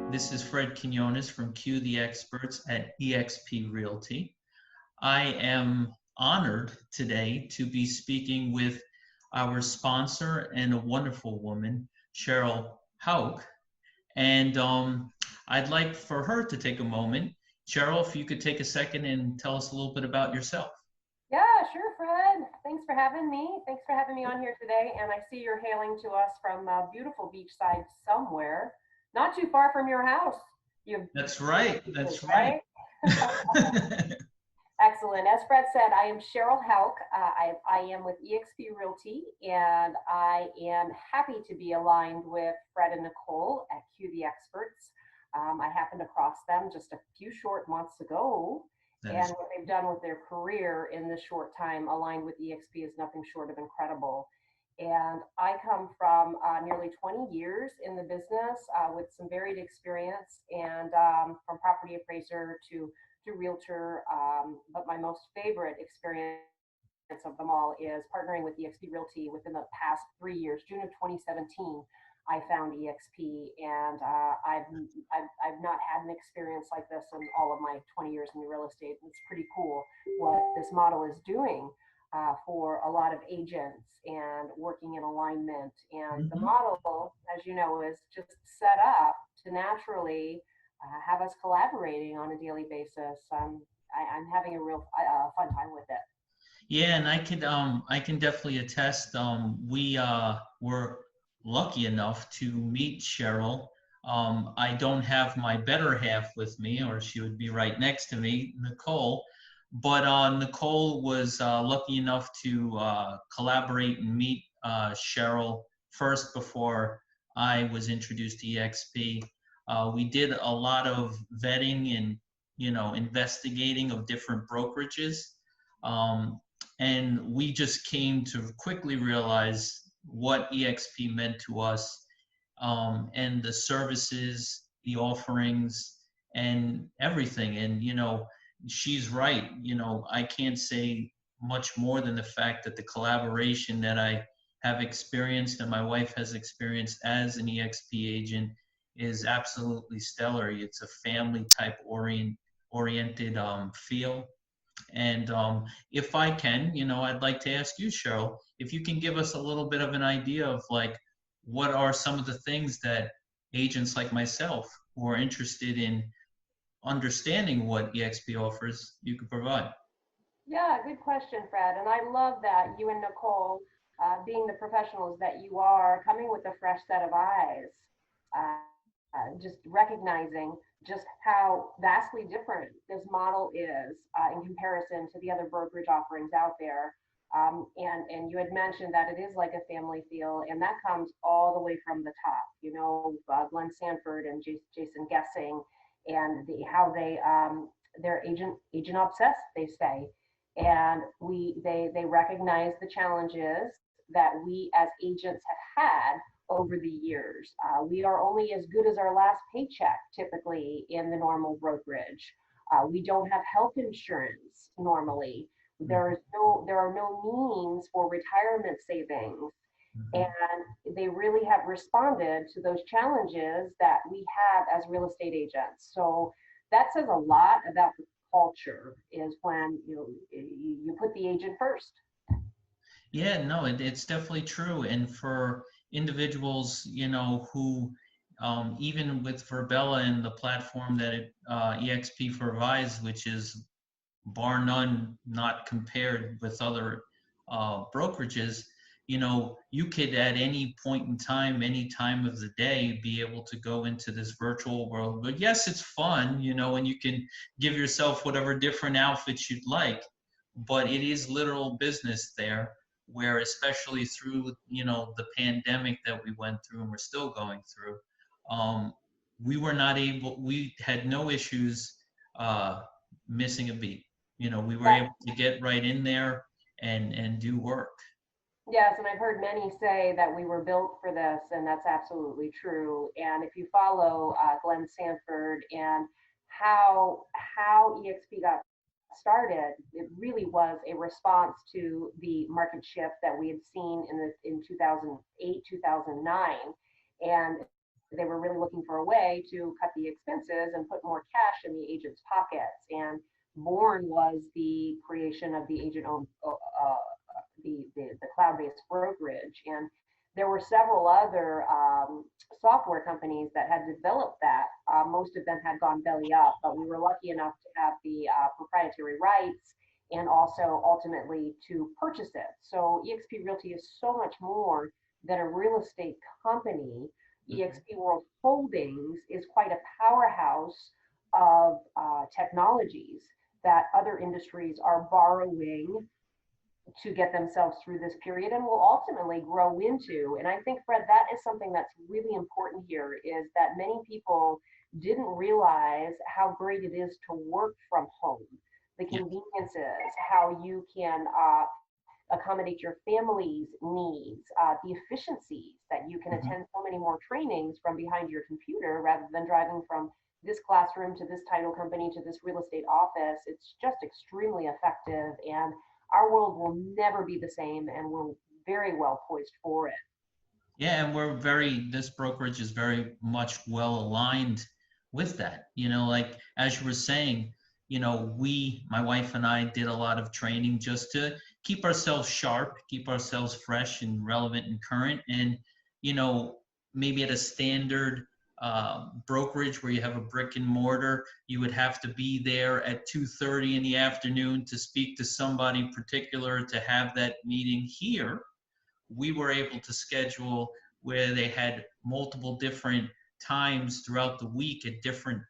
This is Fred Quinones from qtheexperts at eXp Realty. I am honored today to be speaking with our sponsor and a wonderful woman, Sheryl Houck. And I'd like for her to take a moment. Sheryl, if you could take a second and tell us a little bit about yourself. Yeah, sure, Fred. Thanks for having me. Thanks for having me on here today. And I see you're hailing to us from a beautiful beachside somewhere, not too far from your house. You've That's right. beaches, That's right. right? Excellent. As Fred said, I am Sheryl Houck. I am with eXp Realty, and I am happy to be aligned with Fred and Nicole at qtheexperts. I happened across them just a few short months ago, That and is what they've done with their career in this short time aligned with eXp is nothing short of incredible. And I come from nearly 20 years in the business with some varied experience, and from property appraiser to realtor. But my most favorite experience of them all is partnering with eXp Realty within the past 3 years. June of 2017, I found eXp, and I've not had an experience like this in all of my 20 years in real estate. It's pretty cool what this model is doing for a lot of agents and working in alignment. And the Mhm. model, as you know, is just set up to naturally have us collaborating on a daily basis. I'm having a real fun time with it. Yeah, and I can definitely attest. We were lucky enough to meet Sheryl. I don't have my better half with me, or she would be right next to me, Nicole. But Nicole was lucky enough to collaborate and meet Sheryl first before I was introduced to EXP. We did a lot of vetting and investigating of different brokerages. Um, and we just came to quickly realize what EXP meant to us, and the services, the offerings, and everything. And she's right. I can't say much more than the fact that the collaboration that I have experienced and my wife has experienced as an EXP agent is absolutely stellar. It's a family type oriented feel. And if I can, I'd like to ask you, Sheryl, if you can give us a little bit of an idea of like what are some of the things that agents like myself who are interested in understanding what EXP offers you could provide. Yeah, good question, Fred. And I love that you and Nicole, being the professionals that you are, coming with a fresh set of eyes, just recognizing just how vastly different this model is in comparison to the other brokerage offerings out there. And you had mentioned that it is like a family feel, and that comes all the way from the top. Glenn Sanford and Jason Guessing, and how they're agent obsessed, they say, and they recognize the challenges that we as agents have had over the years. We are only as good as our last paycheck, typically in the normal brokerage. We don't have health insurance normally. There are no means for retirement savings, Mhm. and they really have responded to those challenges that we have as real estate agents. So that says a lot about the culture, is when you put the agent first. Yeah, no, it's definitely true. And for individuals, who even with Verbella and the platform that EXP provides, which is bar none, not compared with other brokerages, you could at any point in time, any time of the day, be able to go into this virtual world. But yes, it's fun, and you can give yourself whatever different outfits you'd like, but it is literal business there, where especially through, the pandemic that we went through and we're still going through, um, we had no issues uh, missing a beat. We were That able to get right in there and do work. Yes, and I've heard many say that we were built for this, and that's absolutely true. And if you follow Glenn Sanford and how EXP got started, it really was a response to the market shift that we had seen in 2008, 2009, and they were really looking for a way to cut the expenses and put more cash in the agent's pockets. And born was the creation of the agent owned the cloud-based brokerage. And there were several other software companies that had developed that. Most of them had gone belly up, but we were lucky enough to have the proprietary rights and also ultimately to purchase it. So eXp Realty is so much more than a real estate company. eXp World Holdings is quite a powerhouse of technologies that other industries are borrowing to get themselves through this period and will ultimately grow into. And I think, Fred, that is something that's really important here, is that many people didn't realize how great it is to work from home, the conveniences, how you can accommodate your family's needs, the efficiencies that you can attend so many more trainings from behind your computer rather than driving from this classroom to this title company to this real estate office. It's just extremely effective, and our world will never be the same, and we're very well poised for it. Yeah, and this brokerage is very much well aligned with that. Like as you were saying, my wife and I did a lot of training just to keep ourselves sharp, keep ourselves fresh and relevant and current. And, maybe at a standard brokerage where you have a brick and mortar, you would have to be there at 2:30 in the afternoon to speak to somebody particular to have that meeting. Here we were able to schedule where they had multiple different times throughout the week at different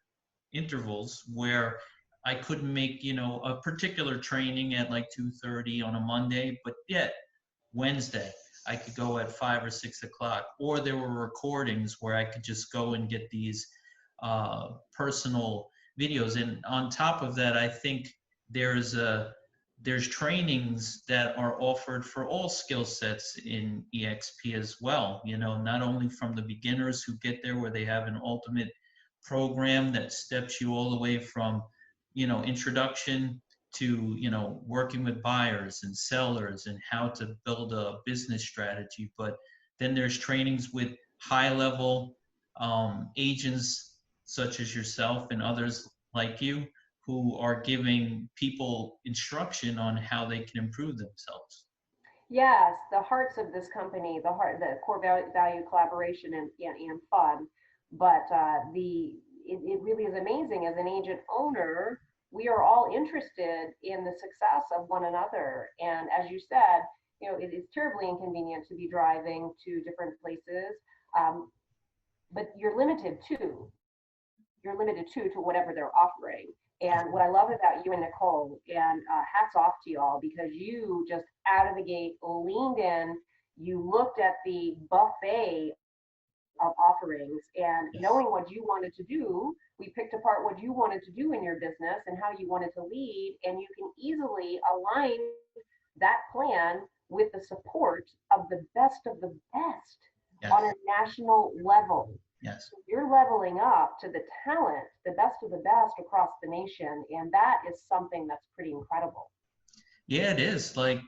intervals where I couldn't make, a particular training at like 2:30 on a Monday, but yet Wednesday I could go at 5 or 6 o'clock. Or there were recordings where I could just go and get these personal videos. And on top of that, I think there's trainings that are offered for all skill sets in eXp as well. Not only from the beginners who get there where they have an ultimate program that steps you all the way from, introduction to, working with buyers and sellers and how to build a business strategy. But then there's trainings with high level agents such as yourself and others like you who are giving people instruction on how they can improve themselves. Yes, the hearts of this company, the core value, collaboration, and fun. But it really is amazing. As an agent owner, we are all interested in the success of one another. And as you said, it is terribly inconvenient to be driving to different places, but you're limited to to whatever they're offering. And what I love about you and Nicole, and hats off to y'all, because you just out of the gate leaned in, you looked at the buffet of offerings, and knowing what you wanted to do, we picked apart what you wanted to do in your business and how you wanted to lead, and you can easily align that plan with the support of the best on a national level. Yes. So you're leveling up to the talent, the best of the best across the nation, and that is something that's pretty incredible. Yeah, it is. Like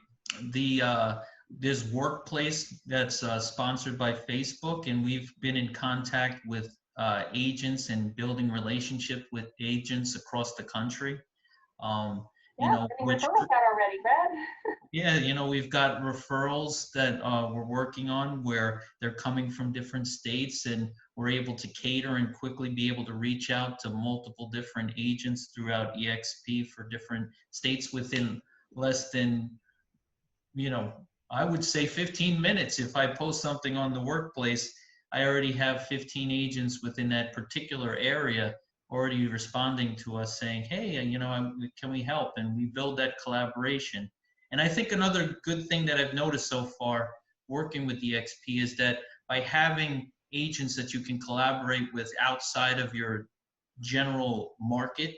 this workplace that's sponsored by Facebook, and we've been in contact with agents and building relationship with agents across the country. Referrals out already, Fred. Yeah, we've got referrals that we're working on where they're coming from different states, and we're able to cater and quickly be able to reach out to multiple different agents throughout eXp for different states within less than, I would say 15 minutes. If I post something on the workplace, I already have 15 agents within that particular area already responding to us saying, hey, can we help? And we build that collaboration. And I think another good thing that I've noticed so far working with eXp is that by having agents that you can collaborate with outside of your general market,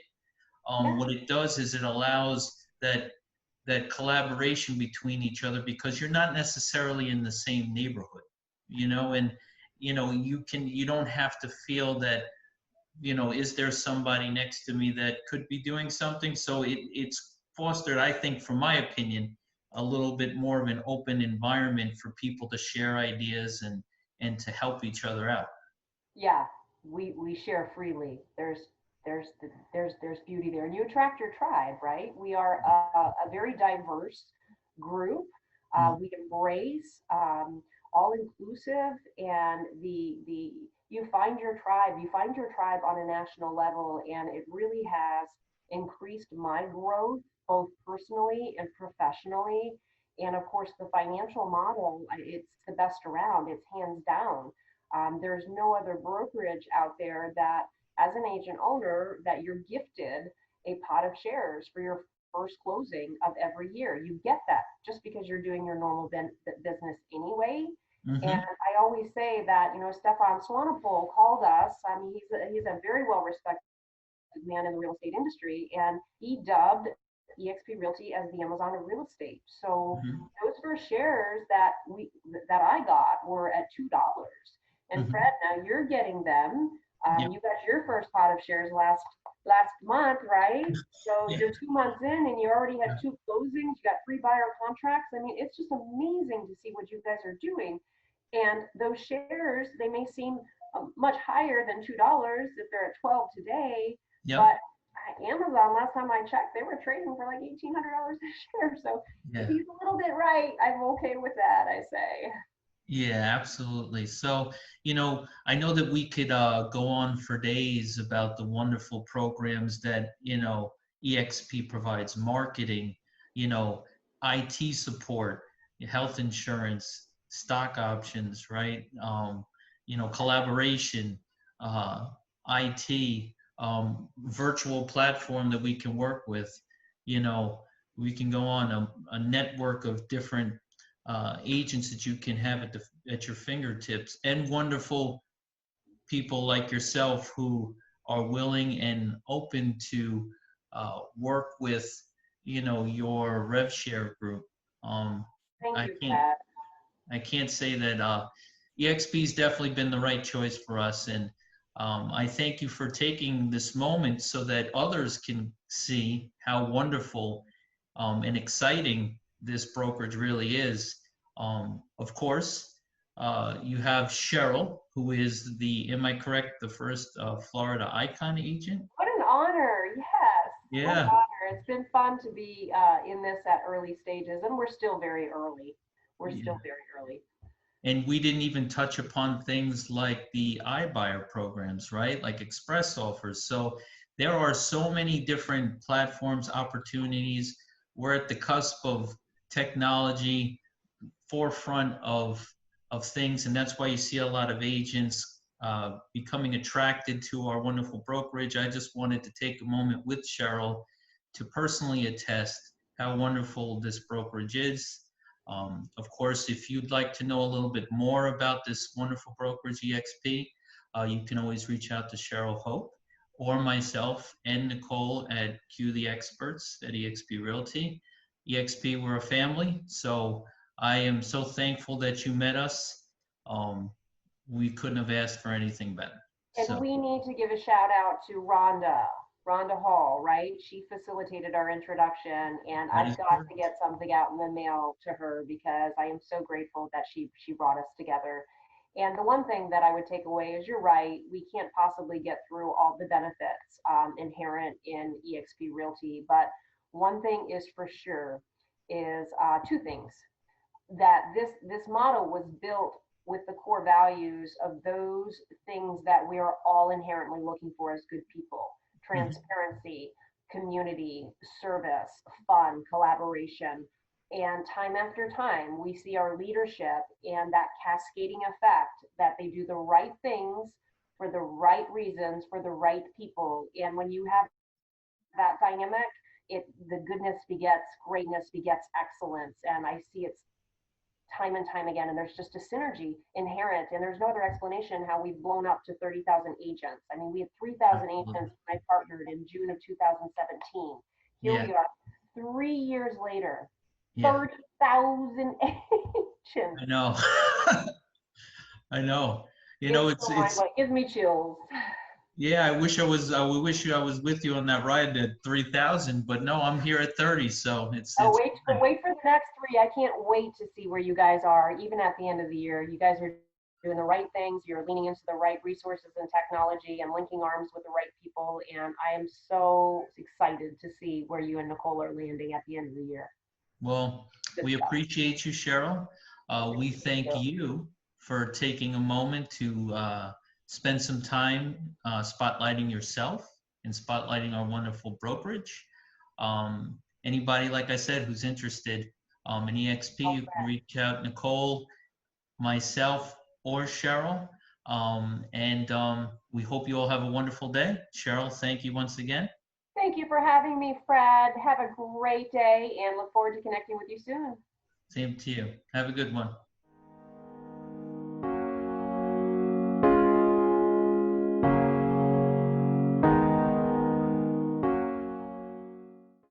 what it does is it allows that collaboration between each other, because you're not necessarily in the same neighborhood, and you don't have to feel that, is there somebody next to me that could be doing something? So it's fostered, I think, from my opinion, a little bit more of an open environment for people to share ideas and to help each other out. Yeah, we share freely. There's beauty there, and you attract your tribe, right? We are a very diverse group. Mm. We embrace all inclusive, and the you find your tribe. You find your tribe on a national level, and it really has increased my growth both personally and professionally. And of course, the financial model, it's the best around. It's hands down. There's no other brokerage out there that, as an agent owner, that you're gifted a pot of shares for your first closing of every year. You get that just because you're doing your normal business anyway. And Mm-hmm. I always say that, Stefan Swanepoel called us. I mean, he's a very well respected man in the real estate industry, and he dubbed eXp Realty as the Amazon of real estate. So Mm-hmm. those first shares that I got were at $2. And Mm-hmm. Fred, now you're getting them. Yep. You got your first pot of shares last month, right? So Yeah. you're 2 months in, and you already had two closings. You got three buyer contracts. I mean, it's just amazing to see what you guys are doing. And those shares, they may seem much higher than $2 if they're at 12 today, Yep. but Amazon, last time I checked, they were trading for like $1,800 a share. So if Yeah. he's a little bit right, I'm okay with that, I say. Yeah, absolutely. So, I know that we could go on for days about the wonderful programs that, EXP provides, marketing, you know, IT support, health insurance, stock options, right? Collaboration, uh, IT, virtual platform that we can work with. You know, we can go on a network of different agents that you can have at your fingertips, and wonderful people like yourself who are willing and open to work with your rev share group. um, Thank i you, can't Pat. I can't say that EXP's definitely been the right choice for us, and I thank you for taking this moment so that others can see how wonderful and exciting this brokerage really is. Of course, you have Sheryl, who is am I correct, the first Florida Icon agent? What an honor. Yes. What an Yeah. honor. It's been fun to be in this at early stages, and we're still very early. We're Yeah. still very early. And we didn't even touch upon things like the iBuyer programs, right? Like express offers. So there are so many different platforms, opportunities. We're at the cusp of technology, forefront of things, and that's why you see a lot of agents becoming attracted to our wonderful brokerage. I just wanted to take a moment with Sheryl to personally attest how wonderful this brokerage is. Of course, if you'd like to know a little bit more about this wonderful brokerage, EXP, you can always reach out to Sheryl Houck or myself and Nicole at qtheexperts at EXP Realty. EXP, we're a family, so I am so thankful that you met us. Um, we couldn't have asked for anything better. And So, we need to give a shout out to Rhonda Hall, right? She facilitated our introduction, and that I've is got to correct. get something out in the mail to her because I am so grateful that she brought us together. And the one thing that I would take away is you're right, we can't possibly get through all the benefits inherent in eXp Realty, but one thing is for sure is two things that this model was built with the core values of those things that we are all inherently looking for as good people: Mhm. transparency, community, service, fun, collaboration. And time after time, we see our leadership and that cascading effect that they do the right things for the right reasons for the right people. And when you have that dynamic, the goodness begets greatness begets excellence. And I see it time and time again. And there's just a synergy inherent. And there's no other explanation how we've blown up to 30,000 agents. I mean, we had 3,000 Absolutely. agents when I partnered in June of 2017. Here Yeah, we are 3 years later, yeah, 30,000 agents. I know. I know. It's It's so mind blowing. It gives me chills. yeah, I wish I was, we wish I was with you on that ride at 3,000, but no, I'm here at 30, so Oh, it's fine. wait for the next three. I can't wait to see where you guys are, even at the end of the year. You guys are doing the right things, you're leaning into the right resources and technology and linking arms with the right people. And I am so excited to see where you and Nicole are landing at the end of the year. Well, Good we stuff. appreciate you, Cheryl. We thank you for taking a moment to spend some time spotlighting yourself and spotlighting our wonderful brokerage. Anybody, like I said, who's interested in EXP, you can reach out Nicole, myself, or Cheryl. We hope you all have a wonderful day. Cheryl, thank you once again. Thank you for having me, Fred. Have a great day and look forward to connecting with you soon. Same to you. Have a good one.